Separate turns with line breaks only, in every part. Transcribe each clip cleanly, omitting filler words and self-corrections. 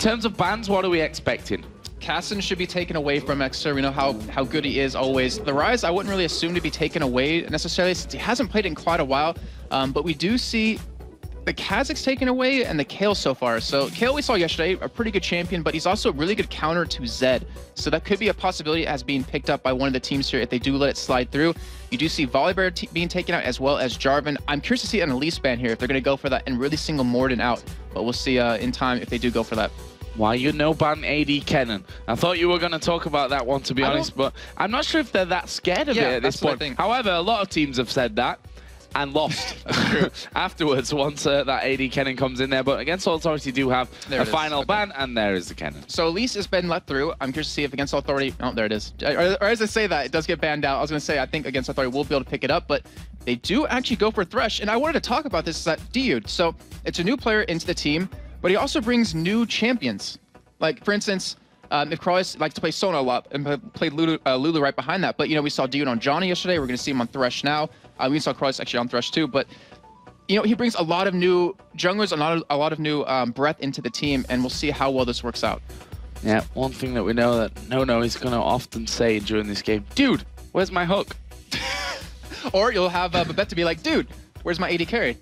terms of bans, what are we expecting?
Casson should be taken away from Exer. We know how good he is always. The Rise, I wouldn't really assume to be taken away necessarily since he hasn't played in quite a while. But we do see the Kha'Zix taken away and the Kayle so far. So Kayle we saw yesterday, a pretty good champion, but he's also a really good counter to Zed. So that could be a possibility as being picked up by one of the teams here if they do let it slide through. You do see Volibear being taken out as well as Jarvan. I'm curious to see an Elise ban here if they're going to go for that and really single Morden out. But we'll see in time if they do go for that.
Why you no ban AD Kennen? I thought you were going to talk about that one, to be honest, but I'm not sure if they're that scared of it at this point. However, a lot of teams have said that and lost afterwards once that AD Kennen comes in there. But Against All Authority do have a final ban, and there is the Kennen.
So Elise has been let through. I'm curious to see if Against All Authority... Oh, there it is. Or as I say that, it does get banned out. I was going to say, I think Against Authority will be able to pick it up, but they do actually go for Thresh. And I wanted to talk about this at Dude. So it's a new player into the team, but he also brings new champions. Like, for instance, if Croix likes to play Sona a lot and played Lulu right behind that. But, you know, we saw Dude on Johnny yesterday. We're going to see him on Thresh now. We saw Croix actually on Thresh too. But, you know, he brings a lot of new junglers, a lot of new breadth into the team. And we'll see how well this works out.
Yeah, one thing that we know that No is going to often say during this game, dude, where's my hook?
Or you'll have Babette to be like, dude, where's my AD carry?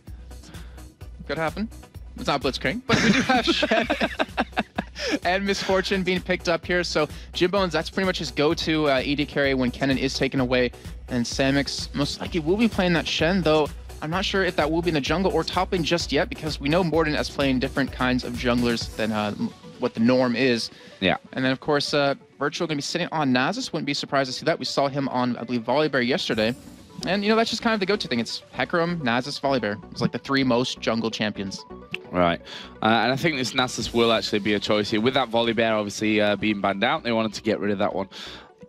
Could happen. It's not Blitzcrank, but we do have Shen and Misfortune being picked up here. So Jimbones, that's pretty much his go-to AD carry when Kennen is taken away. And Samix most likely will be playing that Shen, though I'm not sure if that will be in the jungle or top lane just yet, because we know Morden is playing different kinds of junglers than what the norm is. Yeah. And then, of course, Virtual going to be sitting on Nasus. Wouldn't be surprised to see that. We saw him on, I believe, Volibear yesterday. And, you know, that's just kind of the go-to thing. It's Hecarim, Nasus, Volibear. It's like the three most jungle champions. Right. And I think this Nasus will actually be a choice here. With that Volibear obviously being banned out, they wanted to get rid of that one.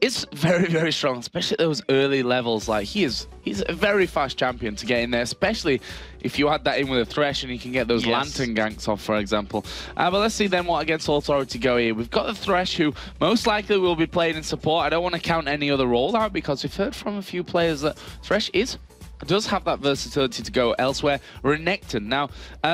It's very, very strong, especially at those early levels. Like, he's a very fast champion to get in there, especially if you add that in with a Thresh and you can get those Lantern ganks off, for example. But let's see then what Against All Authority go here. We've got the Thresh, who most likely will be playing in support. I don't want to count any other role out because we've heard from a few players that Thresh does have that versatility to go elsewhere. Renekton. Now,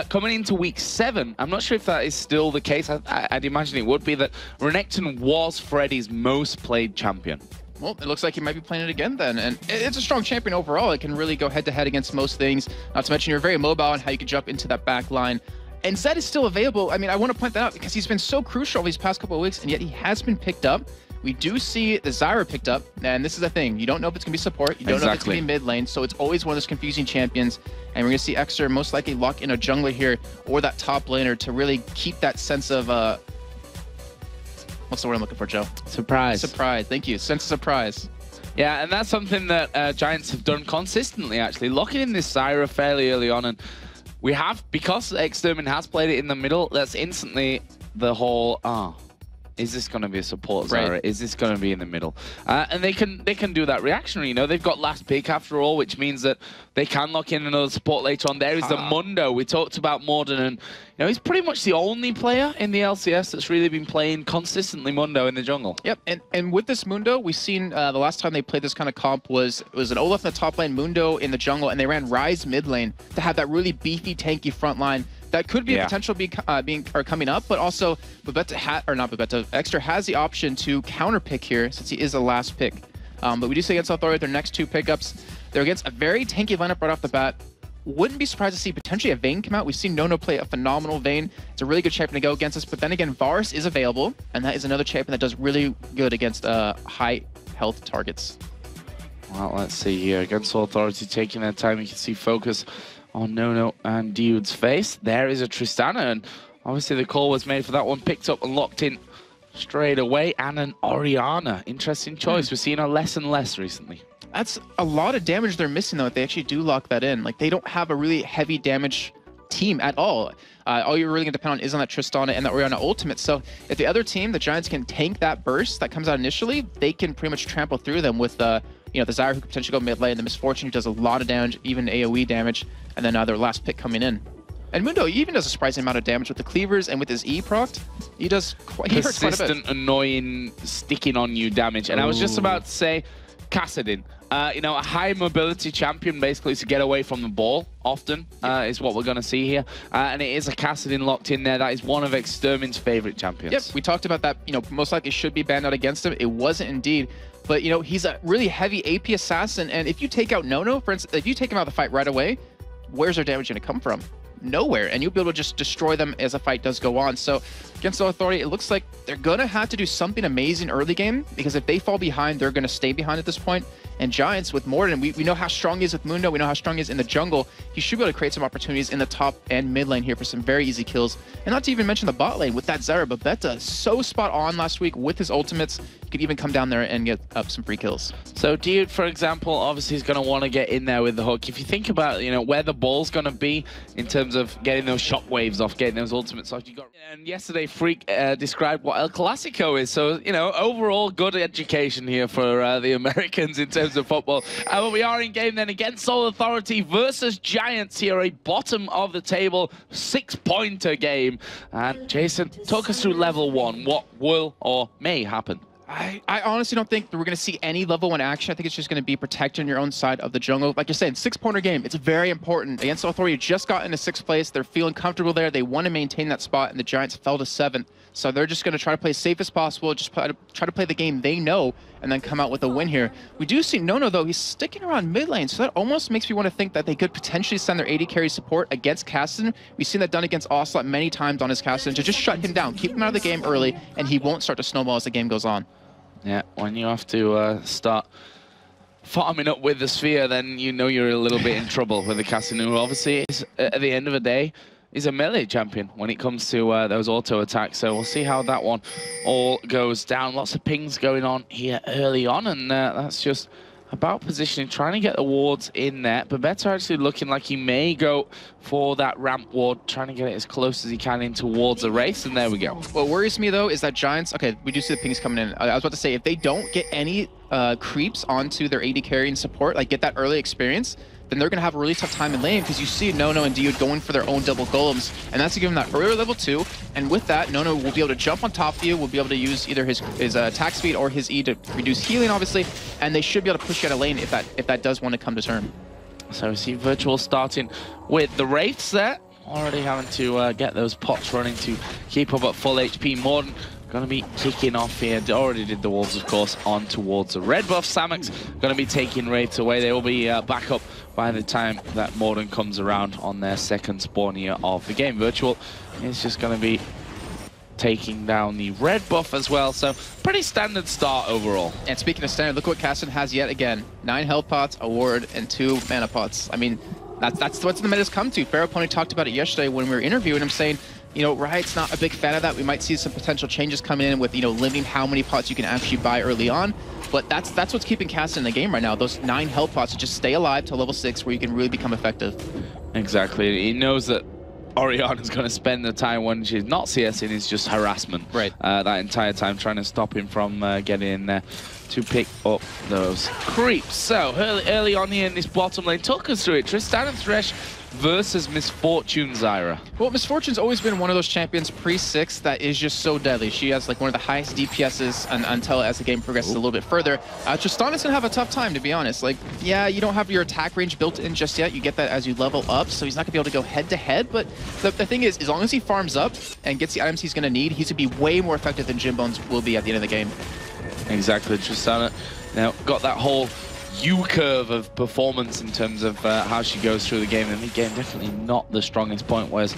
coming into week 7, I'm not sure if that is still the case. I'd imagine it would be that Renekton was Freddy's most played champion. Well, it looks like he might be playing it again then. And it's a strong champion overall. It can really go head-to-head against most things. Not to mention you're very mobile and how you can jump into that back line. And Zed is still available. I mean, I want to point that out because he's been so crucial these past couple of weeks, and yet he has been picked up. We do see the Zyra picked up, and this is the thing. You don't know if it's going to be support. You don't know if it's going to be mid lane, so it's always one of those confusing champions. And we're going to see Exer most likely lock in a jungler here or that top laner to really keep that sense of... what's the word I'm looking for, Joe? Surprise. Surprise. Thank you. Sense of surprise. Yeah, and that's something that Giants have done consistently, actually. Locking in this Zyra fairly early on, and we have, because Extermin has played it in the middle, that's instantly the whole... is this going to be a support Zyra? Right. Is this going to be in the middle? And they can do that reactionary. You know, they've got last pick after all, which means that they can lock in another support later on. There is the Mundo. We talked about Morden, and you know he's pretty much the only player in the LCS that's really been playing consistently Mundo in the jungle. Yep, and with this Mundo, we've seen the last time they played this kind of comp was an Olaf in the top lane, Mundo in the jungle, and they ran Ryze mid lane to have that really beefy, tanky front line. That could be a potential coming up, but also Exter has the option to counter pick here since he is the last pick. But we do see against Authority their next 2 pickups. They're against a very tanky lineup right off the bat. Wouldn't be surprised to see potentially a Vayne come out. We've seen Nono play a phenomenal Vayne. It's a really good champion to go against us. But then again, Varus is available, and that is another champion that does really good against high health targets. Well, let's see here. Against Authority taking their time. You can see focus on Nono and Dude's face. There is a Tristana, and obviously the call was made for that one, picked up and locked in straight away. And an Orianna. Interesting choice. We're seeing her less and less recently. That's a lot of damage they're missing, though, if they actually do lock that in. Like, they don't have a really heavy damage team at all. All you're really going to depend on is on that Tristana and the Orianna ultimate. So if the other team, the Giants, can tank that burst that comes out initially, they can pretty much trample through them with the Zyra, who could potentially go mid lane, the Misfortune, who does a lot of damage, even AoE damage, and then their last pick coming in. And Mundo even does a surprising amount of damage with the cleavers and with his E proc. He does quite, he hurts quite a bit. Persistent, annoying, sticking on you damage. And I was just about to say,
Kassadin. You know, a high mobility champion, basically to get away from the ball often is what we're going to see here. And it is a Kassadin locked in there. That is one of Extermin's favorite champions.
Yep, we talked about that. You know, most likely should be banned out against him. It wasn't indeed. But, you know, he's a really heavy AP assassin. And if you take out Nono, for instance, if you take him out of the fight right away, where's their damage going to come from? Nowhere. And you'll be able to just destroy them as the fight does go on. So against the Authority, it looks like they're going to have to do something amazing early game, because if they fall behind, they're going to stay behind at this point. And Giants with Morden, we know how strong he is with Mundo. We know how strong he is in the jungle. He should be able to create some opportunities in the top and mid lane here for some very easy kills. And not to even mention the bot lane with that Zyra. Babetta so spot on last week with his ultimates. He could even come down there and get up some free kills.
So Dude, for example, obviously is going to want to get in there with the hook. If you think about, you know, where the ball's going to be in terms of getting those shockwaves off, getting those ultimates off. And yesterday, Freak described what El Clasico is. So, you know, overall good education here for the Americans in terms of football. But we are in game then against Soul Authority versus Giants here, a bottom of the table 6-pointer game. And Jason, talk us through level 1. What will or may happen?
I honestly don't think that we're going to see any level 1 action. I think it's just going to be protecting your own side of the jungle. Like you're saying, 6-pointer game. It's very important. Against Authority, just got into 6th place. They're feeling comfortable there. They want to maintain that spot, and the Giants fell to 7th. So they're just going to try to play as safe as possible, just try to play the game they know, and then come out with a win here. We do see Nono, though. He's sticking around mid lane, so that almost makes me want to think that they could potentially send their AD carry support against Kassadin. We've seen that done against Ocelot many times on his Kassadin, to just shut him down, keep him out of the game early, and he won't start to snowball as the game goes on.
Yeah, when you have to start farming up with the Sphere, then you know you're a little bit in trouble with the Kassadin, who obviously is, at the end of the day, is a melee champion when it comes to those auto attacks. So we'll see how that one all goes down. Lots of pings going on here early on, and that's just about positioning, trying to get the wards in there. But Babetta actually looking like he may go for that ramp ward, trying to get it as close as he can in towards the race, and there we go.
What worries me, though, is that Giants, okay, we do see the pings coming in. I was about to say, if they don't get any creeps onto their AD carry and support, like get that early experience, then they're going to have a really tough time in lane, because you see Nono and Dude going for their own double golems, and that's to give them that earlier level 2, and with that, Nono will be able to jump on top of you, will be able to use either his attack speed or his E to reduce healing, obviously, and they should be able to push you out of lane if that does want to come to term.
So we see Virtual starting with the Wraiths there, already having to get those pots running to keep up at full HP. Morden going to be kicking off here. Already did the Wolves, of course, on towards the red buff. Samek's going to be taking Wraiths away. They will be back up by the time that Morden comes around on their second spawn here of the game. Virtual is just going to be taking down the red buff as well. So pretty standard start overall.
And speaking of standard, look what Kassadin has yet again. 9 health pots, a ward, and 2 mana pots. I mean, that's what the meta's come to. Pharaoh Pony talked about it yesterday when we were interviewing him, saying, you know, Riot's not a big fan of that. We might see some potential changes coming in with, you know, limiting how many pots you can actually buy early on. But that's what's keeping Kassadin in the game right now. Those 9 health pots to just stay alive to level 6 where you can really become effective.
Exactly. He knows that Oriana's going to spend the time when she's not CSing is just harassment.
Right.
That entire time, trying to stop him from getting in there to pick up those creeps. So early on here in this bottom lane, talk us through it. Tristan and Thresh versus Misfortune Zyra.
Well, Misfortune's always been one of those champions pre-6 that is just so deadly. She has like one of the highest DPSs until as the game progresses a little bit further. Tristana's gonna have a tough time, to be honest. Like, yeah, you don't have your attack range built in just yet. You get that as you level up, so he's not gonna be able to go head-to-head. But the thing is, as long as he farms up and gets the items he's gonna need, he's gonna be way more effective than Jim Bones will be at the end of the game. Exactly.
Tristana now got that whole U-curve of performance in terms of how she goes through the game. And the game definitely not the strongest point, whereas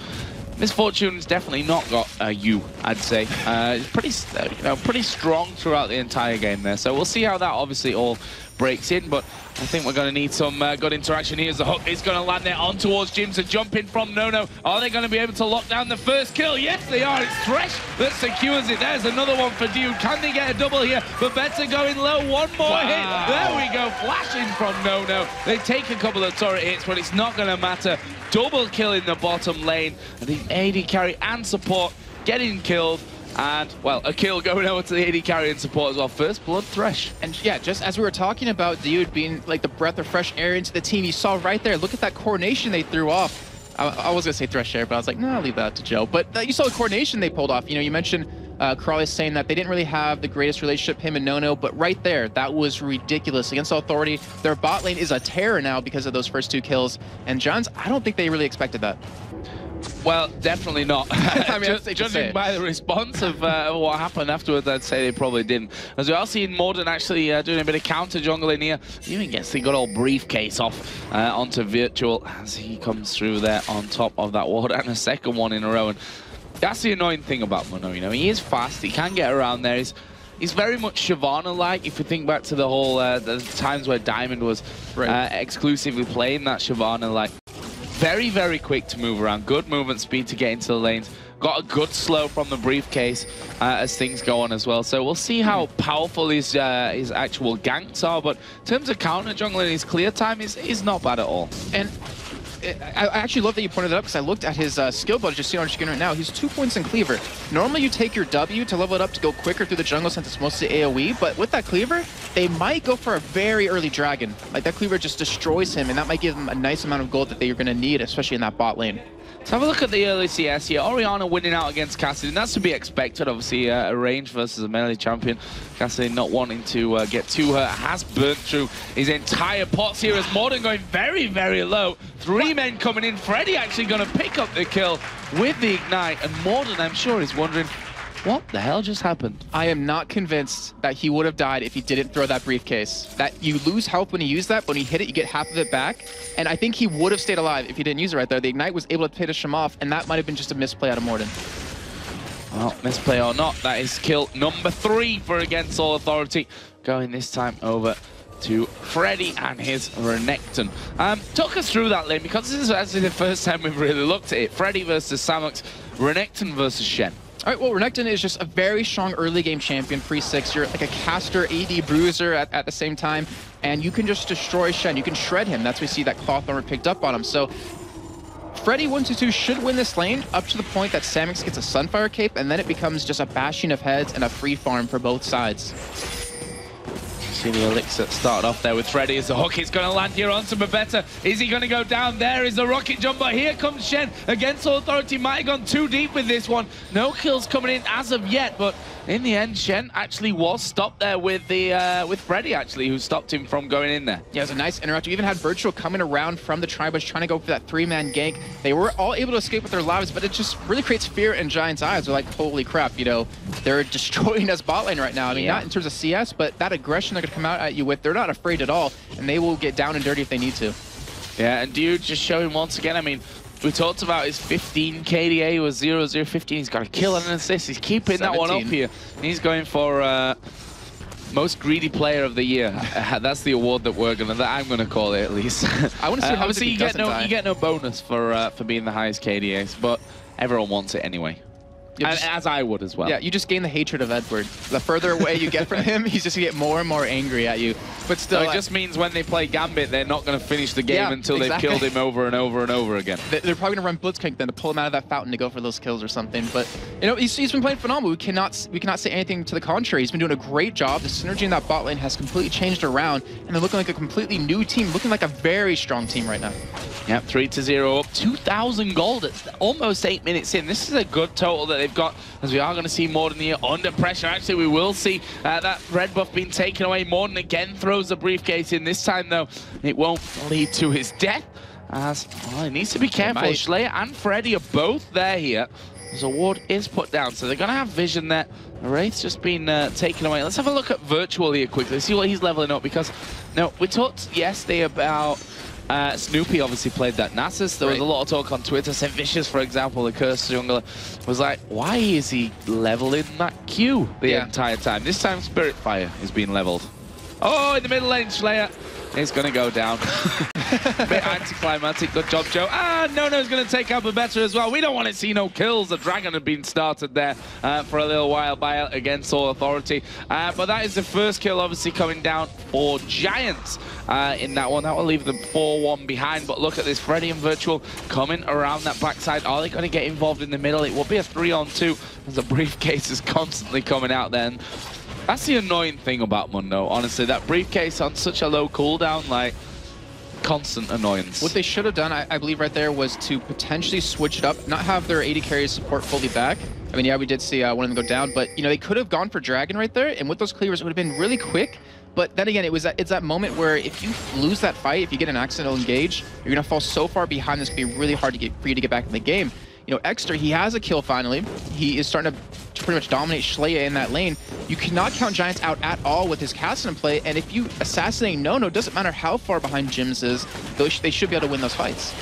Misfortune's definitely not got a U, I'd say. It's pretty strong throughout the entire game there. So we'll see how that obviously all breaks in, but I think we're going to need some good interaction here as the hook is going to land there on towards Jim to jump in from Nono. Are they going to be able to lock down the first kill? Yes, they are. It's Thresh that secures it. There's another one for Dude. Can they get a double here? Babetta going low. One more hit. There we go. Flashing from Nono. They take a couple of turret hits, but it's not going to matter. Double kill in the bottom lane. And the AD carry and support getting killed. And, well, a kill going over to the AD carry and support as well. First blood Thresh. And yeah, just as we were talking about Dude being like the breath of fresh air into the team, you saw right there, look at that coordination they threw off. I was going to say Thresh air, but I was like, no, I'll leave that to Joe. But you saw the coordination they pulled off. You know, you mentioned
Crawley's saying that they didn't really have the greatest relationship, him and Nono, but right there, that was ridiculous. Against Authority, their bot lane is a terror now because of those first 2 kills. And Giants, I don't think they really expected that.
Well, definitely not.
I mean,
judging by the response of what happened afterwards, I'd say they probably didn't. As we are seeing Morden actually doing a bit of counter jungling here. Even gets the good old briefcase off onto Virtual as he comes through there on top of that ward, and a second one in a row. And that's the annoying thing about Mono. You know, he is fast. He can get around there. He's very much Shyvana-like. If you think back to the whole the times where Diamond was exclusively playing that Shyvana-like. Very, very quick to move around. Good movement speed to get into the lanes. Got a good slow from the briefcase as things go on as well. So we'll see how powerful his actual ganks are. But in terms of counter jungling, his clear time is not bad at all.
And I actually love that you pointed it up because I looked at his skill budget, just see on your screen right now. He's 2 points in Cleaver. Normally you take your W to level it up to go quicker through the jungle since it's mostly AoE, but with that Cleaver, they might go for a very early Dragon. Like that Cleaver just destroys him, and that might give them a nice amount of gold that they're going to need, especially in that bot lane.
Let's have a look at the early CS here. Orianna winning out against Cassidy, and that's to be expected. Obviously, a range versus a melee champion. Cassidy not wanting to get to her, has burnt through his entire pots here as Morden going very, very low. 3 men coming in. Freddy actually going to pick up the kill with the Ignite, and Morden, I'm sure, is wondering, what the hell just happened?
I am not convinced that he would have died if he didn't throw that briefcase. That you lose health when you use that, but when you hit it, you get half of it back. And I think he would have stayed alive if he didn't use it right there. The Ignite was able to finish him off, and that might have been just a misplay out of Morden.
Well, misplay or not, that is kill number 3 for Against All Authority. Going this time over to Freddy and his Renekton. Talk us through that lane, because this is actually the first time we've really looked at it. Freddy versus Samux, Renekton versus Shen.
All right, well, Renekton is just a very strong early game champion, free 6. You're like a caster, AD bruiser at the same time, and you can just destroy Shen. You can shred him. That's why we see that cloth armor picked up on him. So Freddy 122 should win this lane up to the point that Samux gets a Sunfire Cape, and then it becomes just a bashing of heads and a free farm for both sides.
See the elixir started off there with Freddy as the hook is going to land here onto Babetta. Is he going to go down? There is the rocket jump, but here comes Shen. Against All Authority might have gone too deep with this one. No kills coming in as of yet, but in the end, Shen actually was stopped there with Freddy, actually, who stopped him from going in there.
Yeah, it was a nice interaction. We even had Virtual coming around from the Tribush trying to go for that 3-man gank. They were all able to escape with their lives, but it just really creates fear in Giants' eyes. They're like, holy crap, you know, they're destroying us bot lane right now. I mean, not in terms of CS, but that aggression they're going to come out at you with, they're not afraid at all, and they will get down and dirty if they need to.
Yeah, and Dude just showing once again, I mean, we talked about his 15 KDA was 0-0-15. He's got a kill and an assist. He's keeping 17. That one up here. He's going for most greedy player of the year. That's the award that I'm gonna call it at least.
I want to see how
obviously you get no bonus for being the highest KDAs, but everyone wants it anyway. As I would as well.
Yeah, you just gain the hatred of Edward. The further away you get from him, he's just going to get more and more angry at you. But still,
so it just means when they play Gambit, they're not going to finish the game until they've killed him over and over and over again.
They're probably going to run Blitzcrank then to pull him out of that fountain to go for those kills or something. But you know, he's been playing phenomenal. We cannot say anything to the contrary. He's been doing a great job. The synergy in that bot lane has completely changed around, and they're looking like a completely new team, looking like a very strong team right now.
Yep, 3-0 up, 2,000 gold. It's almost 8 minutes in. This is a good total that they've got, as we are going to see Morden here under pressure. Actually, we will see that red buff being taken away. Morden again throws the briefcase in. This time, though, it won't lead to his death, as well, he needs to be careful. Schleyer and Freddy are both there here, as a ward is put down. So they're going to have vision there. The Wraith's just been taken away. Let's have a look at Virtual here quickly, see what he's leveling up, because no, we talked yesterday about Snoopy obviously played that Nasus. There was a lot of talk on Twitter. St. Vicious, for example, the cursed jungler, was like, why is he leveling that Q the entire time? This time Spirit Fire is being leveled. Oh, in the middle lane, Schleyer is going to go down. A bit anticlimactic. Good job, Joe. Nono's going to take out Babetta as well. We don't want to see no kills. The Dragon had been started there for a little while by Against All Authority. But that is the first kill, obviously, coming down for Giants in that one. That will leave them 4-1 behind. But look at this. Freddy and Virtual coming around that backside. Are they going to get involved in the middle? It will be a 3-on-2 as the briefcase is constantly coming out then. That's the annoying thing about Mundo, honestly. That briefcase on such a low cooldown, like, constant annoyance.
What they should have done, I believe right there, was to potentially switch it up, not have their AD carry support fully back, I mean, yeah, we did see one of them go down, but, you know, they could have gone for Dragon right there, and with those cleavers, it would have been really quick. But then again, it's that moment where if you lose that fight, if you get an accidental engage, you're going to fall so far behind, this can be really hard for you to get back in the game. You know, Exter, he has a kill finally. He is starting to pretty much dominate Schleya in that lane. You cannot count Giants out at all with his cast in play, and if you assassinate No, doesn't matter how far behind Jims is, they should be able to win those fights.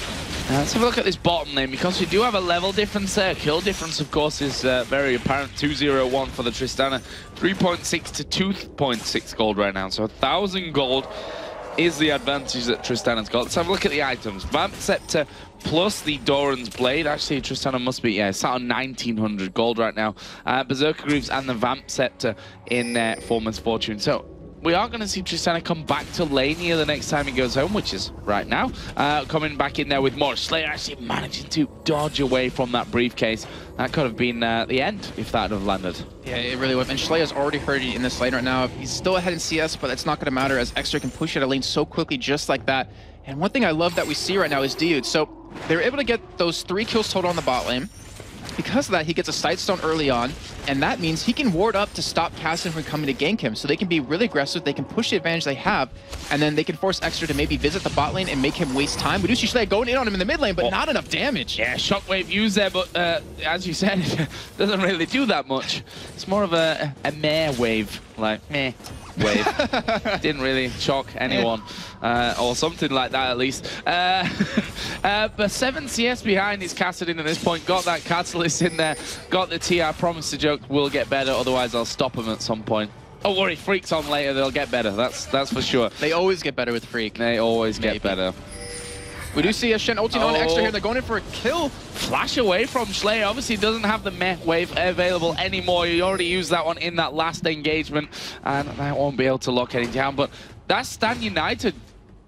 Let's have a look at this bottom lane, because we do have a level difference there. Kill difference, of course, is very apparent. 2-0-1 for the Tristana. 3.6 to 2.6 gold right now. So 1,000 gold is the advantage that Tristana's got. Let's have a look at the items. Vamp Scepter plus the Doran's Blade. Actually, Tristana must be, yeah, sat on 1,900 gold right now. Berserker Greaves and the Vamp Scepter in Foreman's Fortune. So we are going to see Tristana come back to lane here the next time he goes home, which is right now. Coming back in there with more. Schleya actually managing to dodge away from that briefcase. That could have been the end if that had have landed.
Yeah, it really would. And Schleya's already hurt in this lane right now. He's still ahead in CS, but it's not going to matter as Exter can push out a lane so quickly just like that. And one thing I love that we see right now is Dude. So they were able to get those 3 kills total on the bot lane. Because of that, he gets a Sightstone early on, and that means he can ward up to stop Cassin from coming to gank him. So they can be really aggressive, they can push the advantage they have, and then they can force Exter to maybe visit the bot lane and make him waste time. We do see Schleya going in on him in the mid lane, but not enough damage.
Yeah, Shockwave used there, but as you said, it doesn't really do that much. It's more of a meh wave, like meh wave. Didn't really shock anyone, or something like that at least. But 7 CS behind is Kassadin at this point. Got that Catalyst in there. Got the T. I promise the joke will get better. Otherwise, I'll stop him at some point. Don't worry, Freak's on later. They'll get better. That's for sure.
They always get better with Freak.
They always get better.
We do see a Shen ulting on Exter here. They're going in for a kill.
Flash away from Schleya. Obviously, doesn't have the meh wave available anymore. You already used that one in that last engagement, and that won't be able to lock any down. But that's Stan United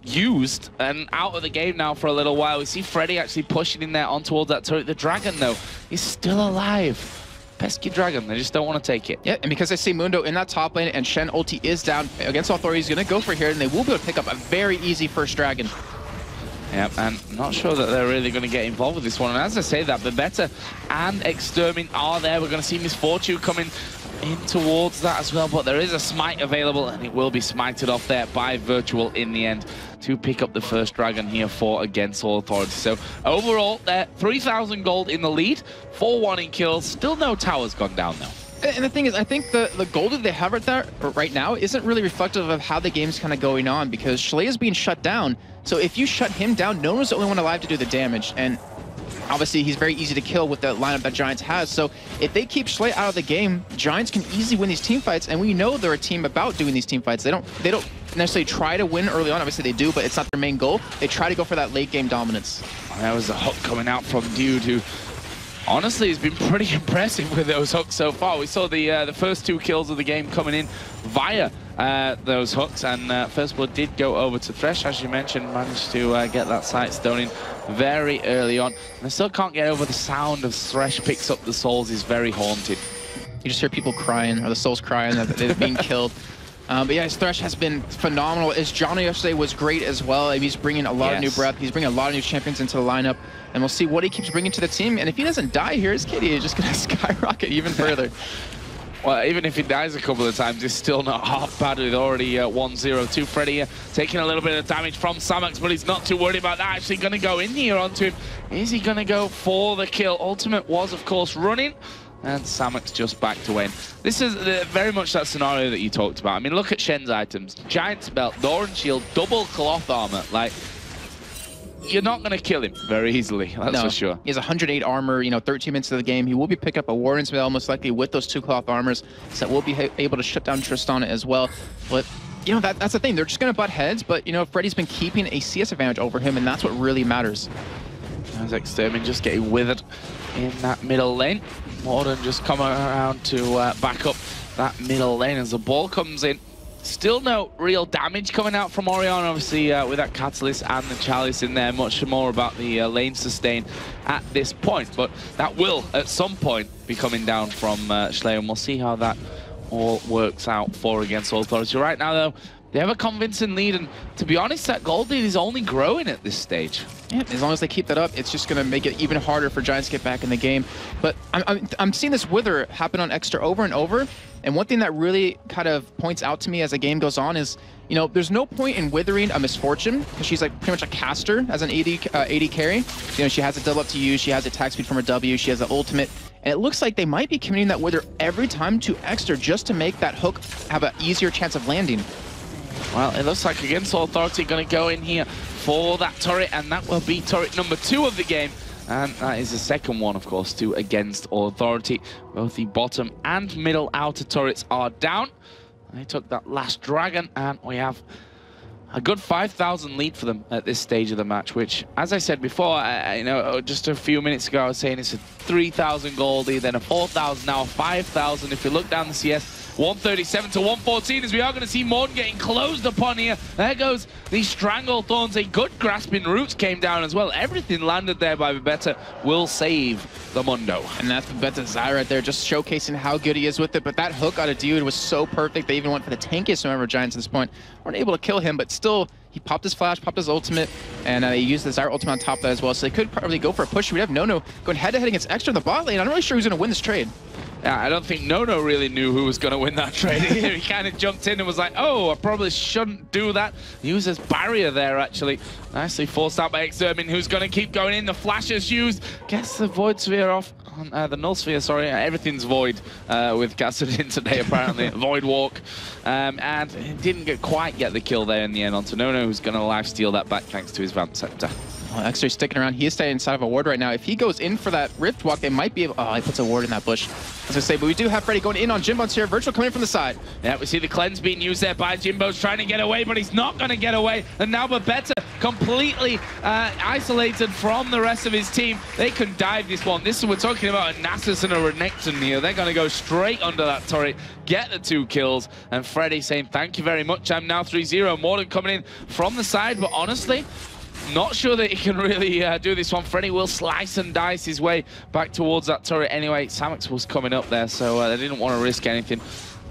used and out of the game now for a little while. We see Freddy actually pushing in there on towards that turret. The Dragon, though, is still alive. Pesky Dragon, they just don't want to take it.
Yeah, and because they see Mundo in that top lane and Shen ulti is down against Authority, he's going to go for here, and they will be able to pick up a very easy first Dragon.
Yep, and not sure that they're really going to get involved with this one. And as I say that, Bebeta and Extermin are there. We're going to see Misfortune coming in towards that as well, but there is a smite available, and it will be smited off there by Virtual in the end to pick up the first Dragon here for Against All Authority. So overall, they're 3,000 gold in the lead, 4-1 in kills. Still no towers gone down though.
And the thing is, I think the gold that they have right now isn't really reflective of how the game's kind of going on, because Schleya is being shut down. So if you shut him down, no one's the only one alive to do the damage. And obviously, he's very easy to kill with the lineup that Giants has. So if they keep Schleya out of the game, Giants can easily win these team fights. And we know they're a team about doing these team fights. They don't necessarily try to win early on. Obviously, they do, but it's not their main goal. They try to go for that late game dominance.
That was a hook coming out from Dude, who honestly has been pretty impressive with those hooks so far. We saw the first 2 kills of the game coming in via those hooks, and First Blood did go over to Thresh, as you mentioned, managed to get that Sightstone in very early on. And I still can't get over the sound of Thresh picks up the souls is very haunted.
You just hear people crying, or the souls crying that they're being killed. But yeah, his Thresh has been phenomenal. His Johnny yesterday was great as well. He's bringing a lot of new breath. He's bringing a lot of new champions into the lineup. And we'll see what he keeps bringing to the team. And if he doesn't die here, his kitty is just going to skyrocket even further.
Well, even if he dies a couple of times, he's still not half bad with already 1-0-2. Freddy taking a little bit of damage from Samax, but he's not too worried about that. Actually going to go in here onto him. Is he going to go for the kill? Ultimate was, of course, running. And Samax just backed away. This is very much that scenario that you talked about. I mean, look at Shen's items. Giant's Belt, Doran Shield, double cloth armor. Like, you're not going to kill him very easily, that's for sure.
He has 108 armor, 13 minutes of the game. He will be picked up a Warden's Veil, most likely, with those 2 cloth armors. So we'll be able to shut down Tristana as well. But, that's the thing. They're just going to butt heads. But, Freddy's been keeping a CS advantage over him, and that's what really matters.
As Extermin just getting withered in that middle lane. Morden just coming around to back up that middle lane as the ball comes in. Still no real damage coming out from Orion, obviously, with that Catalyst and the Chalice in there. Much more about the lane sustain at this point, but that will, at some point, be coming down from Schleya, and we'll see how that all works out for Against All Authority. Right now, though, They have a convincing lead, and to be honest, that gold lead is only growing at this stage.
Yeah, as long as they keep that up, it's just going to make it even harder for Giants to get back in the game. But I'm seeing this wither happen on Extra over and over, and one thing that really kind of points out to me as the game goes on is, you know, there's no point in withering a Misfortune, because she's like pretty much a caster as an AD carry. You know, she has a double up to use, she has attack speed from her W, she has the ultimate, and it looks like they might be committing that wither every time to Extra just to make that hook have an easier chance of landing.
Well, it looks like Against Authority going to go in here for that turret, and that will be turret number 2 of the game. And that is the second one, of course, to Against Authority. Both the bottom and middle outer turrets are down. They took that last dragon, and we have a good 5,000 lead for them at this stage of the match, which, as I said before, you know, just a few minutes ago, I was saying it's a 3,000 goldie, then a 4,000, now a 5,000. If you look down the CS, 137 to 114, as we are going to see Morten getting closed upon here. There goes the Strangle Thorns. A good grasping roots came down as well. Everything landed there by Babetta will save the Mundo.
And that's Babetta Zai right there, just showcasing how good he is with it. But that hook out of Dude was so perfect. They even went for the tankiest member of Giants at this point. Weren't able to kill him, but still, he popped his flash, popped his ultimate, and they used the Zyra ultimate on top of that as well. So they could probably go for a push. We'd have Nono going head-to-head against Extra in the bot lane. I'm not really sure who's going to win this trade.
Yeah, I don't think Nono really knew who was going to win that trade. He kind of jumped in and was like, oh, I probably shouldn't do that. Uses barrier there, actually. Nicely forced out by Extermin, who's going to keep going in. The flash is used. Gets the Void Sphere off. The Null Sphere, sorry. Everything's Void with Kassadin today, apparently. Void Walk. And didn't quite get the kill there in the end onto Nono, who's going to lifesteal that back thanks to his Vamp Scepter.
Well, Extra sticking around. He is staying inside of a ward right now. If he goes in for that Rift Walk, they might be able... Oh, he puts a ward in that bush. I was going to say, but we do have Freddy going in on Jimbo's here. Virtual coming in from the side.
Yeah, we see the cleanse being used there by Jimbo's trying to get away, but he's not going to get away. And now Babetta completely isolated from the rest of his team. They can dive this one. We're talking about a Nasus and a Renekton here. They're going to go straight under that turret, get the 2 kills. And Freddy saying, thank you very much. I'm now 3-0. Morten coming in from the side, but honestly, not sure that he can really do this one. Freddy will slice and dice his way back towards that turret anyway. Samux was coming up there, so they didn't want to risk anything.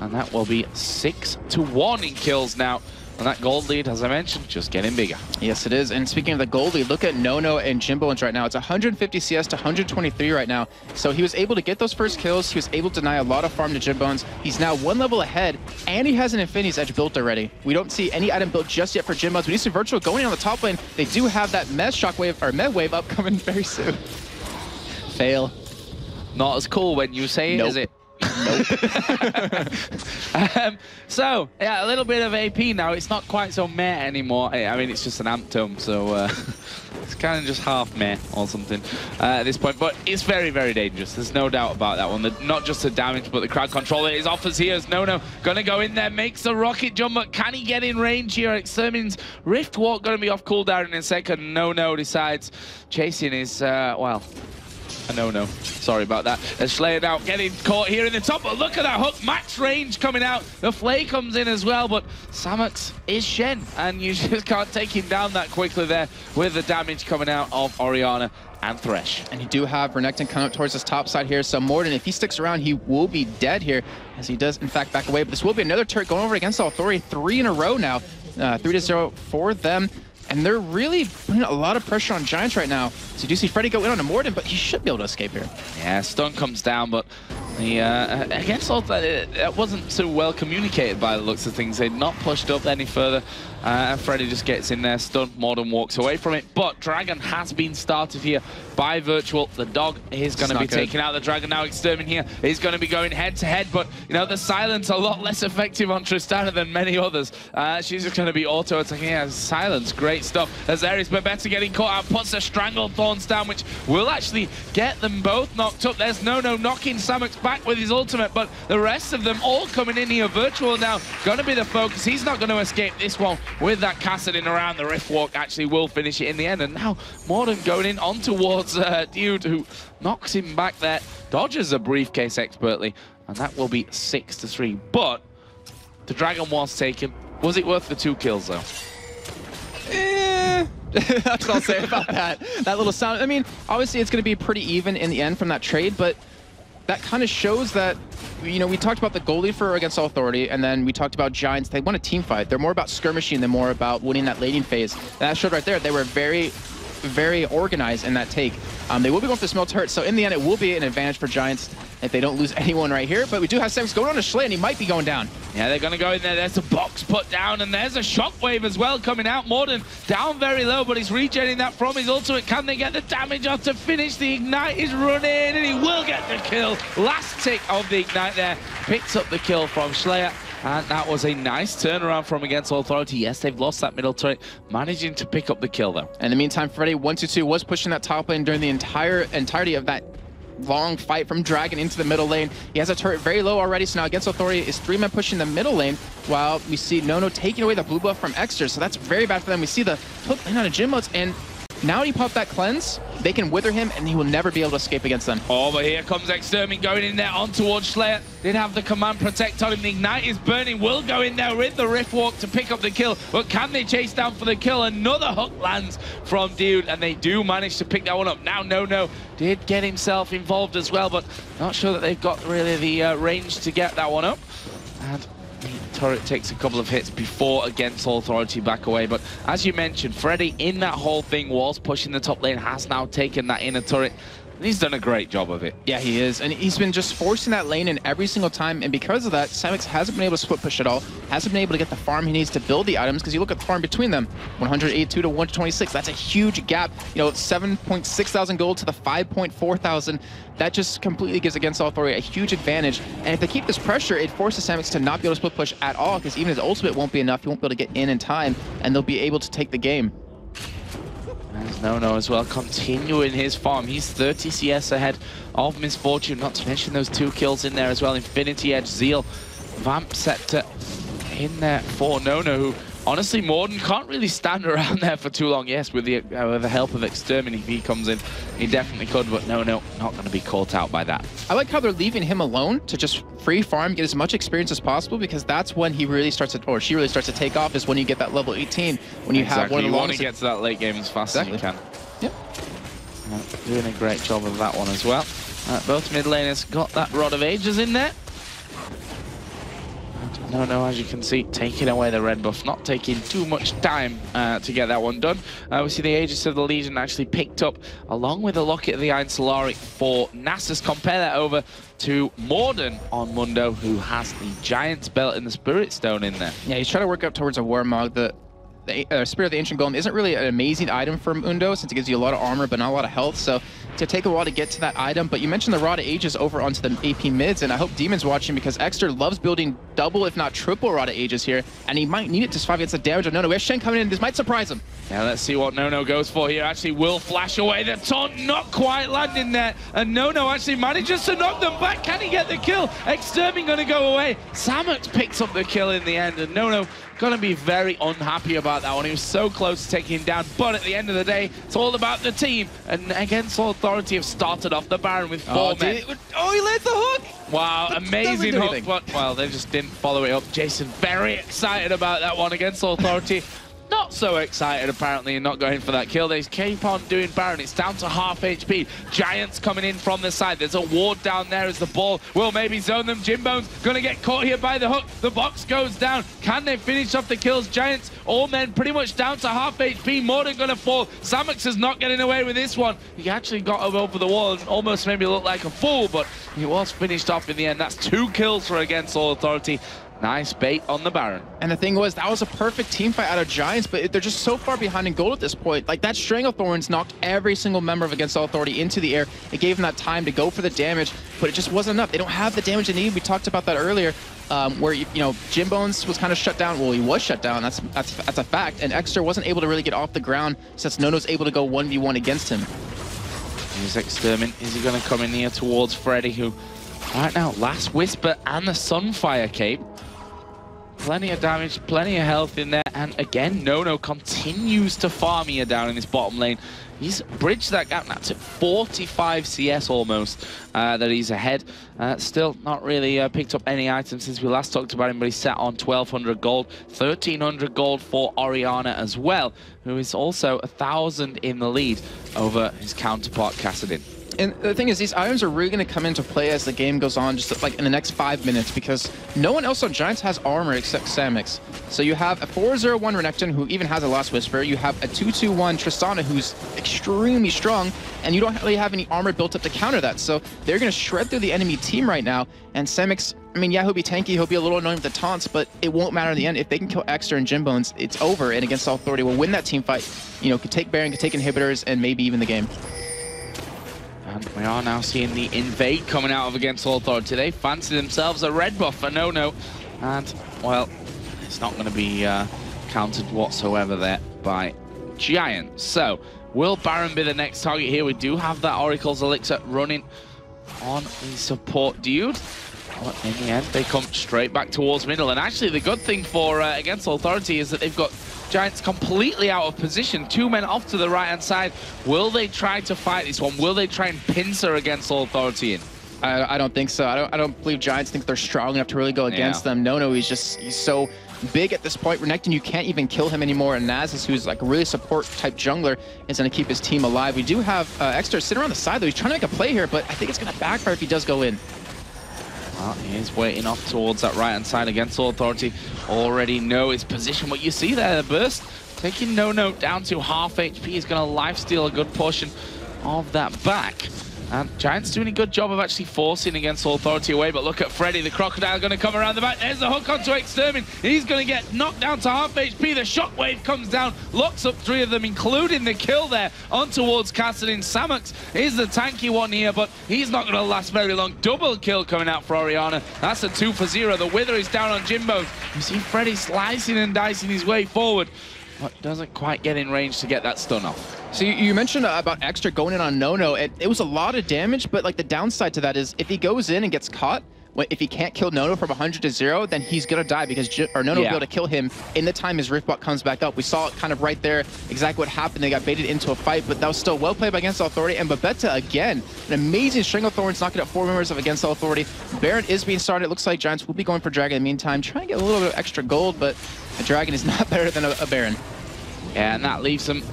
And that will be 6-1 in kills now. And that gold lead, as I mentioned, just getting bigger.
Yes, it is. And speaking of the gold lead, look at Nono and Jimbo's right now. It's 150 CS to 123 right now. So he was able to get those first kills. He was able to deny a lot of farm to Jimbo's. He's now 1 level ahead, and he has an Infinity's Edge built already. We don't see any item built just yet for Jimbo's. We do see Virtual going on the top lane. They do have that Med Shockwave, or Med Wave upcoming very soon. Fail.
Not as cool when you say it,
nope.
Is it?
Nope.
So, yeah, a little bit of AP now. It's not quite so meh anymore. I mean, it's just an amp tome, so it's kind of just half meh or something at this point. But it's very, very dangerous. There's no doubt about that one. Not just the damage, but the crowd control that is offers here. As Nono going to go in there, makes the rocket jump, but can he get in range here? Extermin's Rift Walk going to be off cooldown in a second. Nono decides chasing his, well... No. Sorry about that. Slayer now getting caught here in the top, but look at that hook. Max range coming out. The Flay comes in as well, but Samux is Shen, and you just can't take him down that quickly there with the damage coming out of Orianna and Thresh.
And you do have Renekton coming up towards this top side here, so Morten, if he sticks around, he will be dead here, as he does, in fact, back away. But this will be another turret going over against Authority, 3 in a row now. 3-0 for them. And they're really putting a lot of pressure on Giants right now. So you do see Freddy go in on a Morten, but he should be able to escape here.
Yeah, stun comes down, but the against all that, it wasn't too well communicated by the looks of things. They'd not pushed up any further. And Freddy just gets in there, stunned. Morten walks away from it. But Dragon has been started here by Virtual. The dog is going to be taking out the Dragon now. Extermin here is going to be going head-to-head. But, you know, the silence a lot less effective on Tristana than many others. She's just going to be auto-attacking. Yeah, silence, great stuff. As there is Babetta getting caught out, puts the Strangled Thorns down, which will actually get them both knocked up. There's Nono knocking Samux back with his ultimate, but the rest of them all coming in here. Virtual now going to be the focus. He's not going to escape this one with that Kassadin around. The Rift Walk actually will finish it in the end. And now Morten going in on towards Dude, who knocks him back there, dodges a briefcase expertly, and that will be 6-3. But the Dragon was taken. Was it worth the 2 kills, though?
That's what I'll say about that. That little sound. I mean, obviously it's going to be pretty even in the end from that trade, but that kind of shows that, you know, we talked about the goal lead for against Authority, and then we talked about Giants. They want a team fight. They're more about skirmishing than more about winning that laning phase. And that showed right there. They were very organized in that take. They will be going for the small turret, so in the end, it will be an advantage for Giants if they don't lose anyone right here. But we do have Samus going on to Schley, and he might be going down.
Yeah, they're going to go in there. There's a box put down, and there's a shockwave as well coming out. Morden down very low, but he's regenerating that from his ultimate. Can they get the damage off to finish? The Ignite is running, and he will get the kill. Last tick of the Ignite there. Picks up the kill from Schleyer. And that was a nice turnaround from against Authority. Yes, they've lost that middle turret, managing to pick up the kill, though.
In the meantime, Freddy 122 was pushing that top lane during the entirety of that long fight from Dragon into the middle lane. He has a turret very low already, so now against Authority is 3 men pushing the middle lane, while we see Nono taking away the blue buff from Exter, so that's very bad for them. We see the hook lane on a gym modes, and now when he popped that cleanse, they can wither him, and he will never be able to escape against them.
Oh, but here comes Extermin going in there on towards Slayer. Did have the command protect on him. The Ignite is burning. Will go in there with the Rift Walk to pick up the kill. But can they chase down for the kill? Another hook lands from Dude, and they do manage to pick that one up. Now, No did get himself involved as well, but not sure that they've got really the range to get that one up. And the turret takes a couple of hits before against Authority back away. But as you mentioned, Freddy in that whole thing was pushing the top lane, has now taken that inner turret. And he's done a great job of it.
Yeah, he is. And he's been just forcing that lane in every single time. And because of that, Samix hasn't been able to split push at all. Hasn't been able to get the farm he needs to build the items. Because you look at the farm between them, 182 to 126. That's a huge gap. You know, 7.6 thousand gold to the 5.4 thousand. That just completely gives against Authority a huge advantage. And if they keep this pressure, it forces Samix to not be able to split push at all. Because even his ultimate won't be enough. He won't be able to get in time. And they'll be able to take the game.
There's No as well, continuing his farm. He's 30 CS ahead of Misfortune, not to mention those 2 kills in there as well. Infinity Edge, Zeal, Vamp Scepter in there for No, who honestly, Morden can't really stand around there for too long. Yes, with the help of Extermin, if he comes in, he definitely could, but No, not going to be caught out by that.
I like how they're leaving him alone to just free farm, get as much experience as possible, because that's when he really starts to, or she really starts to take off, is when you get that level 18, when you have one of the
you want to get to that late game as fast as you can.
Yep.
Doing a great job of that one as well. Both mid laners got that Rod of Ages in there. No, as you can see, taking away the red buff, not taking too much time to get that one done. We see the Aegis of the Legion actually picked up, along with the Locket of the Iron Solari for Nasus. Compare that over to Morden on Mundo, who has the Giant's Belt and the Spirit Stone in there.
Yeah, he's trying to work up towards a Warmog. The Spirit of the Ancient Golem isn't really an amazing item for Mundo, since it gives you a lot of armor but not a lot of health, so to take a while to get to that item. But you mentioned the Rod of Ages over onto the AP mids, and I hope Demon's watching, because Exter loves building double, if not triple Rod of Ages here, and he might need it to survive against the damage of No. We have Shen coming in, this might surprise him.
Yeah, let's see what No goes for here. Actually will flash away the taunt, not quite landing there, and No actually manages to knock them back. Can he get the kill? Extermin gonna go away. Samux picks up the kill in the end, and No gonna be very unhappy about that one. He was so close to taking him down, but at the end of the day, it's all about the team. And against Authority have started off the Baron with 4 men.
Oh, he lands the hook!
Wow, amazing hook, but well, they just didn't follow it up. Jason very excited about that one against Authority. Not so excited, apparently, and not going for that kill. They keep on doing Baron. It's down to half HP. Giants coming in from the side. There's a ward down there as the ball will maybe zone them. Jimbone's going to get caught here by the hook. The box goes down. Can they finish off the kills? Giants, all men pretty much down to half HP. Morden going to fall. Samux is not getting away with this one. He actually got over the wall and almost made me look like a fool, but he was finished off in the end. That's 2 kills for against Authority. Nice bait on the Baron.
And the thing was, that was a perfect team fight out of Giants, but they're just so far behind in gold at this point. Like, that String of Thorns knocked every single member of Against Authority into the air. It gave them that time to go for the damage, but it just wasn't enough. They don't have the damage they need. We talked about that earlier, where, you know, Jim Bones was kind of shut down. Well, he was shut down. That's a fact. And Exter wasn't able to really get off the ground since Nono's able to go 1v1 against him.
Here's Extermin. Is he going to come in here towards Freddy, who right now, Last Whisper and the Sunfire Cape. Plenty of damage, plenty of health in there, and again, No continues to farm here down in this bottom lane. He's bridged that gap now to 45 CS almost that he's ahead. Still not really picked up any items since we last talked about him, but he's sat on 1,200 gold, 1,300 gold for Oriana as well, who is also 1,000 in the lead over his counterpart Kassadin.
And the thing is, these items are really going to come into play as the game goes on, just like in the next 5 minutes, because no one else on Giants has armor except Samix. So you have a 4-0-1 Renekton, who even has a Last Whisper. You have a 2-2-1 Tristana, who's extremely strong, and you don't really have any armor built up to counter that. So they're going to shred through the enemy team right now. And Samix, I mean, yeah, he'll be tanky, he'll be a little annoying with the taunts, but it won't matter in the end. If they can kill Exter and Jimbones, it's over, and Against All Authority will win that team fight. You know, could take Baron, could take inhibitors, and maybe even the game.
And we are now seeing the invade coming out of Against All Authority. They fancy themselves a red buff for no-no. And, well, it's not going to be countered whatsoever there by Giants. So, will Baron be the next target here? We do have that Oracle's Elixir running on the support dude. But in the end, they come straight back towards middle. And actually, the good thing for Against All Authority is that they've got Giants completely out of position. 2 men off to the right-hand side. Will they try to fight this one? Will they try and pincer Against All Authority in?
I don't think so. I don't believe Giants think they're strong enough to really go against them. No, he's so big at this point. Renekton, you can't even kill him anymore. And Nasus, who's like a really support-type jungler, is going to keep his team alive. We do have Exter sitting around the side, though. He's trying to make a play here, but I think it's going to backfire if he does go in.
Well, he is waiting off towards that right-hand side. Against All Authority already know his position. What you see there, the burst, taking no down to half HP. He's going to lifesteal a good portion of that back. And Giants doing a good job of actually forcing Against All Authority away. But look at Freddy, the Crocodile, going to come around the back. There's the hook onto Extermin. He's going to get knocked down to half HP. The shockwave comes down, locks up 3 of them, including the kill there on towards Kassadin. Samux is the tanky one here, but he's not going to last very long. Double kill coming out for Orianna. That's a 2 for 0. The Wither is down on Jimbo. You see Freddy slicing and dicing his way forward, but doesn't quite get in range to get that stun off.
So you mentioned about Extra going in on No. It was a lot of damage, but like the downside to that is if he goes in and gets caught, if he can't kill No from 100 to 0, then he's gonna die because No will be able to kill him in the time his Riftbot comes back up. We saw it kind of right there, exactly what happened. They got baited into a fight, but that was still well played by Against All Authority. And Babetta, again, an amazing string of thorns, knocking out 4 members of Against All Authority. Baron is being started. It looks like Giants will be going for Dragon in the meantime, trying to get a little bit of extra gold, but a Dragon is not better than a Baron.
Yeah, and that leaves them,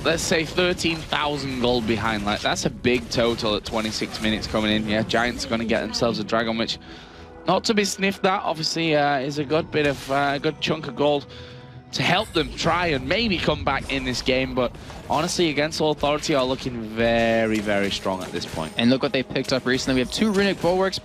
let's say, 13,000 gold behind. Like, that's a big total at 26 minutes coming in. Yeah, Giants are going to get themselves a Dragon, which, not to be sniffed at, obviously, is a good bit of, a good chunk of gold to help them try and maybe come back in this game. But honestly, Against All Authority are looking very, very strong at this point.
And look what they picked up recently. We have 2 Runic Bulwarks.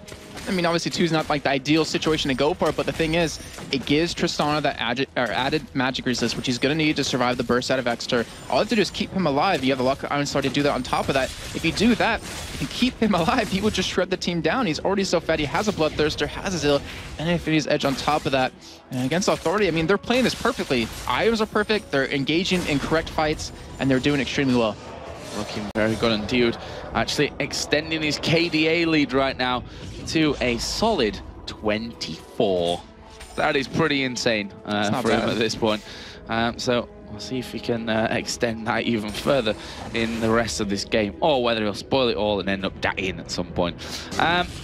I mean, obviously 2's not like the ideal situation to go for, but the thing is, it gives Tristana that added magic resist, which he's going to need to survive the burst out of Exter. All you have to do is keep him alive. You have the Luck of Iron Star to do that on top of that. If you do that, if you keep him alive, he will just shred the team down. He's already so fat. He has a Bloodthirster, has a Zill, and Infinity's Edge on top of that. And Against Authority, I mean, they're playing this perfectly. Items are perfect. They're engaging in correct fights, and they're doing extremely well.
Looking very good, and Dude actually extending his KDA lead right now to a solid 24. That is pretty insane for him at this point. So we'll see if he can extend that even further in the rest of this game, or whether he'll spoil it all and end up dying at some point.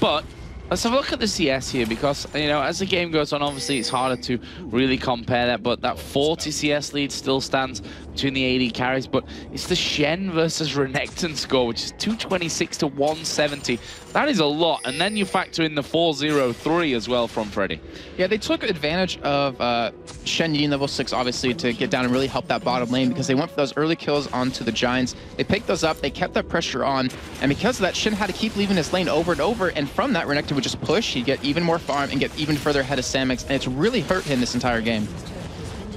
But let's have a look at the CS here, because, you know, as the game goes on, obviously it's harder to really compare that, but that 40 CS lead still stands between the AD carries. But it's the Shen versus Renekton score, which is 226 to 170. That is a lot, and then you factor in the 4-0-3 as well from Freddy.
Yeah, they took advantage of Shen needing level 6, obviously, to get down and really help that bottom lane, because they went for those early kills onto the Giants. They picked those up, they kept that pressure on, and because of that, Shen had to keep leaving his lane over and over, and from that, Renekton would just push, he'd get even more farm and get even further ahead of Samix, and it's really hurt him this entire game.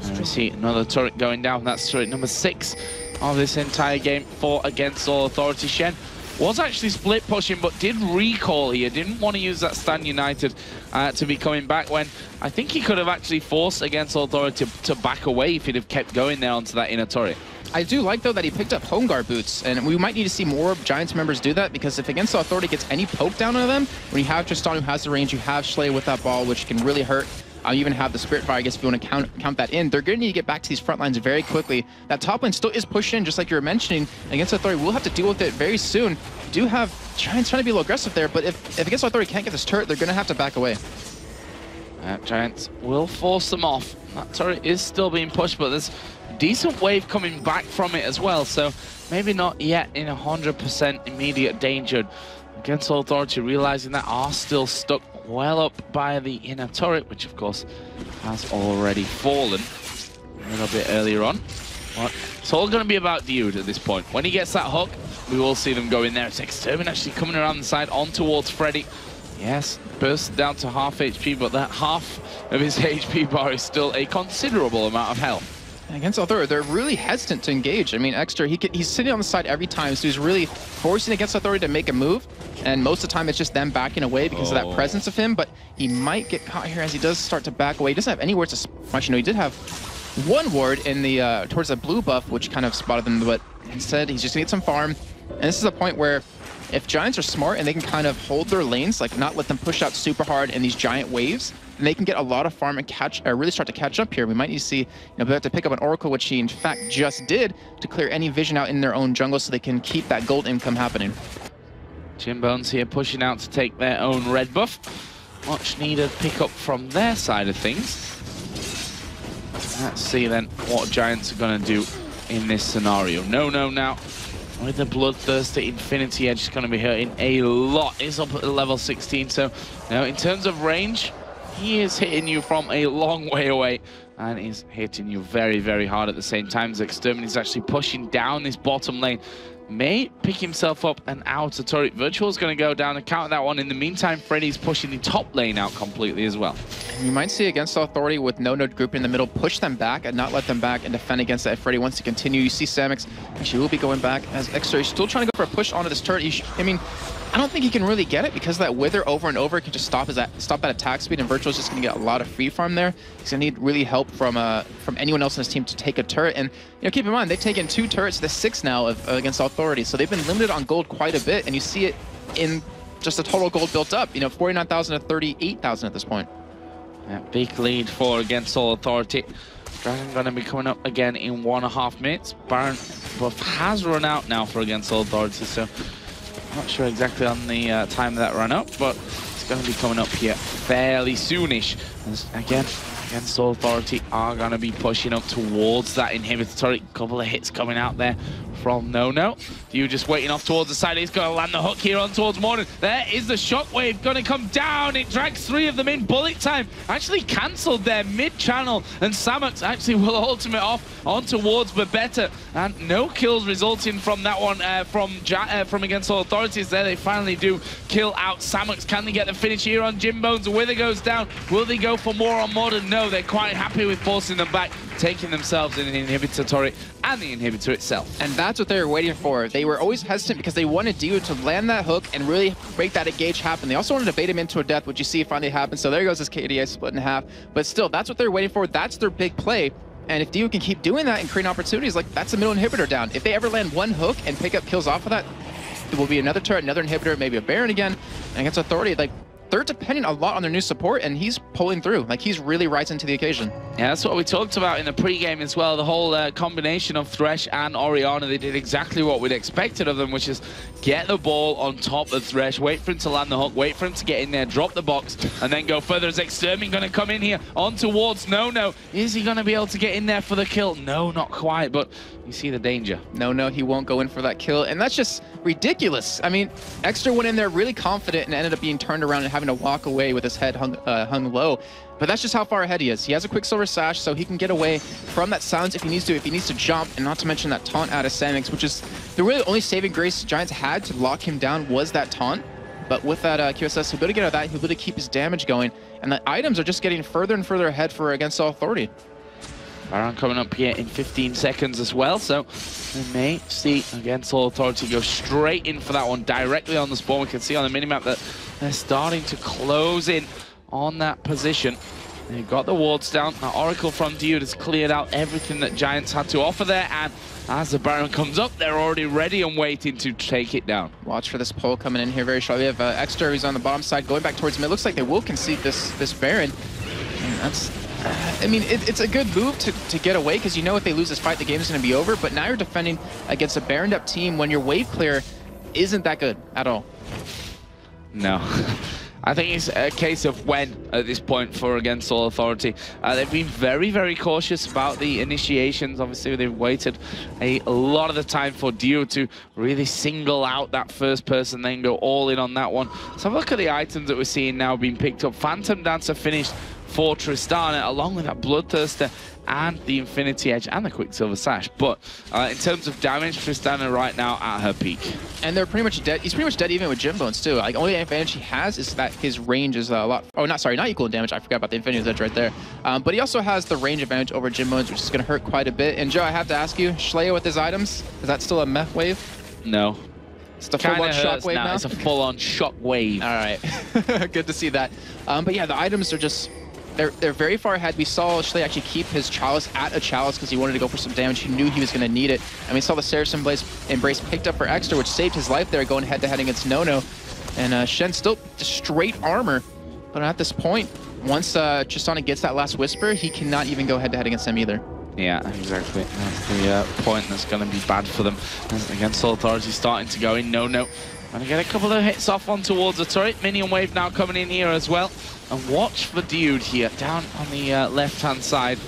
And we see another turret going down. That's turret number 6 of this entire game for Against All Authority. Shen was actually split pushing, but did recall here. Didn't want to use that Stand United to be coming back, when I think he could have actually forced Against All Authority to back away if he'd have kept going there onto that inner turret.
I do like, though, that he picked up Home Guard boots, and we might need to see more Giants members do that, because if Against All Authority gets any poke down on them, when you have Tristan who has the range, you have Schley with that ball, which can really hurt. You even have the Spirit Fire, I guess, if you want to count that in. They're going to need to get back to these front lines very quickly. That top lane still is pushed in, just like you were mentioning. Against Authority, we'll have to deal with it very soon. We do have Giants trying to be a little aggressive there, but if Against Authority can't get this turret, they're going to have to back away.
Giants will force them off. That turret is still being pushed, but there's a decent wave coming back from it as well, so maybe not yet in 100% immediate danger. Against Authority, realizing that are still stuck well up by the inner turret, which of course has already fallen a little bit earlier on. But it's all going to be about Dude at this point. When he gets that hook, we will see them go in there. It's Extermin actually coming around the side on towards Freddy. Yes, burst down to half HP, but that half of his HP bar is still a considerable amount of health.
And against Authority, they're really hesitant to engage. I mean, Extra, he's sitting on the side every time, so he's really forcing against Authority to make a move. And most of the time, it's just them backing away because of that presence of him. But he might get caught here as he does start to back away. He doesn't have anywhere to smash. You know, he did have one ward in the towards the blue buff, which kind of spotted them, but instead he's just gonna get some farm. And this is a point where if Giants are smart and they can kind of hold their lanes, like not let them push out super hard in these giant waves, then they can get a lot of farm and really start to catch up here. We might need to see, they have to pick up an Oracle, which he in fact just did, to clear any vision out in their own jungle so they can keep that gold income happening.
Jimbones here pushing out to take their own red buff. Much needed pick up from their side of things. Let's see then what Giants are going to do in this scenario. No now. With the bloodthirsty Infinity Edge is going to be hurting a lot. It's up at level 16, so now in terms of range, he is hitting you from a long way away and is hitting you very, very hard at the same time. As Extermin is actually pushing down this bottom lane. May pick himself up and out. A turret. Virtual's going to go down and counter that one. In the meantime, Freddy's pushing the top lane out completely as well.
You might see against Authority with no node group in the middle, push them back and not let them back and defend against that. If Freddy wants to continue, you see Samix actually will be going back as Extra is still trying to go for a push onto this turret. I mean, I don't think he can really get it because that Wither over and over can just stop that attack speed, and Virtual's just going to get a lot of free farm there. He's going to need really help from anyone else in his team to take a turret. And you know, keep in mind, they've taken 2 turrets, the 6 now against Authority, so they've been limited on gold quite a bit, and you see it in just the total gold built up. You know, 49,000 to 38,000 at this point.
Yeah, big lead for against all Authority. Dragon going to be coming up again in 1.5 minutes. Baron buff has run out now for against all Authority, so not sure exactly on the time that ran up, but it's going to be coming up here fairly soonish. As again, against all Authority are going to be pushing up towards that inhibitor turret. Couple of hits coming out there from No. You just waiting off towards the side. He's going to land the hook here on towards Morning. There is the shockwave going to come down. It drags 3 of them in. Bullet Time actually cancelled their mid-channel, and Samux actually will ultimate off on towards Babetta. And no kills resulting from that one from against all Authorities there. They finally do kill out Samux. Can they get the finish here on Jimbones? Wither goes down. Will they go for more on Modern? No, they're quite happy with forcing them back, taking themselves in an inhibitor turret and the inhibitor itself.
And that's what they were waiting for. They were always hesitant because they wanted Dio to land that hook and really make that engage happen. They also wanted to bait him into a death, which you see finally happen. So there goes his KDA split in half. But still, that's what they're waiting for. That's their big play. And if Dio can keep doing that and create opportunities, like that's a middle inhibitor down. If they ever land one hook and pick up kills off of that, there will be another turret, another inhibitor, maybe a Baron again. And against Authority, like, they're depending a lot on their new support, and he's pulling through. Like, he's really rising to the occasion.
Yeah, that's what we talked about in the pregame as well. The whole combination of Thresh and Orianna, they did exactly what we'd expected of them, which is get the ball on top of Thresh, wait for him to land the hook, wait for him to get in there, drop the box, and then go further. Is Extermin going to come in here on towards No? Is he going to be able to get in there for the kill? No, not quite, but you see the danger.
No, he won't go in for that kill, and that's just ridiculous. I mean, Extra went in there really confident and ended up being turned around and having to walk away with his head hung low. But that's just how far ahead he is. He has a Quicksilver Sash, so he can get away from that silence if he needs to jump, and not to mention that taunt out of Samix, which is the really only saving grace Giants had to lock him down was that taunt. But with that QSS, he'll be able to get out of that, he'll be able to keep his damage going, and the items are just getting further and further ahead for against all Authority.
Baron coming up here in 15 seconds as well, so we may see against all Authority go straight in for that one directly on the spawn. We can see on the minimap that they're starting to close in on that position. They've got the wards down. Now Oracle from Dude has cleared out everything that Giants had to offer there, and as the Baron comes up, they're already ready and waiting to take it down.
Watch for this pull coming in here very shortly. We have Extra who's on the bottom side going back towards mid. Looks like they will concede this Baron. And that's... I mean, it's a good move to get away, because you know if they lose this fight, the game is going to be over. But now you're defending against a Baroned up team when your wave clear isn't that good at all.
No. I think it's a case of when at this point for Against All Authority. They've been very, very cautious about the initiations. Obviously, they've waited a lot of the time for Dio to really single out that first person, then go all in on that one. So have a look at the items that we're seeing now being picked up. Phantom Dancer finished for Tristana, along with that Bloodthirster and the Infinity Edge and the Quicksilver Sash. But in terms of damage, Tristana right now at her peak.
And they're pretty much dead. He's pretty much dead even with Gym Bones too. Like, only advantage he has is that his range is a lot. Oh, not equal in damage. I forgot about the Infinity Edge right there. But he also has the range advantage over Gym Bones, which is going to hurt quite a bit. And Joe, I have to ask you, Schleia with his items, is that still a mech wave?
No.
It's the full-on shockwave now?
It's a full-on shockwave.
All right. Good to see that. But yeah, the items are just... They're very far ahead. We saw Schleia actually keep his Chalice at a Chalice because he wanted to go for some damage. He knew he was going to need it. And we saw the Saracen Blaze Embrace picked up for extra, which saved his life there, going head-to-head against Nono. And Shen still just straight armor. But at this point, once Tristana gets that last Whisper, he cannot even go head-to-head against him either.
Yeah, exactly. That's the point that's going to be bad for them. Against All Authority starting to go in. Nono going to get a couple of hits off on towards the turret. Minion wave now coming in here as well. And watch for Dude here, down on the left-hand side.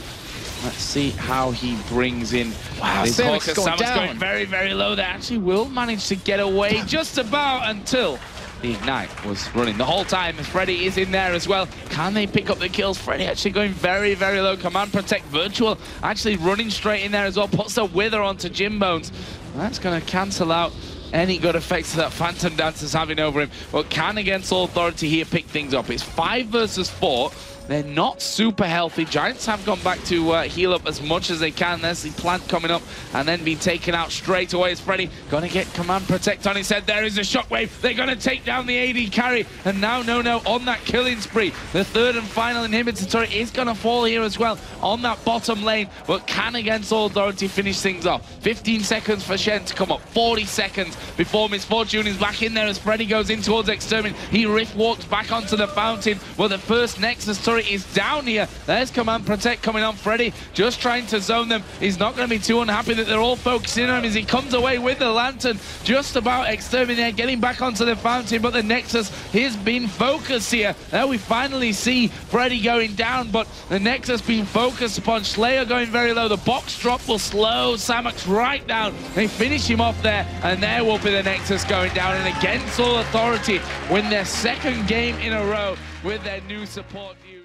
Let's see how he brings in.
Wow, Samek's
going very, very low. They actually will manage to get away just about until the Ignite was running the whole time. Freddy is in there as well. Can they pick up the kills? Freddy actually going very, very low. Command Protect Virtual actually running straight in there as well. Puts the Wither onto Gym Bones. That's going to cancel out any good effects that Phantom Dancer's having over him. But can Against All Authority here pick things up? It's 5 versus 4. They're not super healthy. Giants have gone back to heal up as much as they can. There's the plant coming up and then being taken out straight away. It's Freddy going to get Command Protect on his head. There is a Shockwave. They're going to take down the AD carry. And now Nono on that killing spree. The third and final inhibitor turret is going to fall here as well on that bottom lane. But can Against All Authority finish things off? 15 seconds for Shen to come up. 40 seconds before Misfortune is back in there as Freddy goes in towards Extermin. He rift walks back onto the fountain. Well, the first Nexus turret is down here. There's Command Protect coming on. Freddy just trying to zone them. He's not going to be too unhappy that they're all focusing on him as he comes away with the Lantern. Just about Exterminator getting back onto the fountain, but the Nexus has been focused here. Now we finally see Freddy going down, but the Nexus being focused upon. Schleia going very low. The box drop will slow Samek's right down. They finish him off there, and there will be the Nexus going down. And Against All Authority win their second game in a row with their new support view.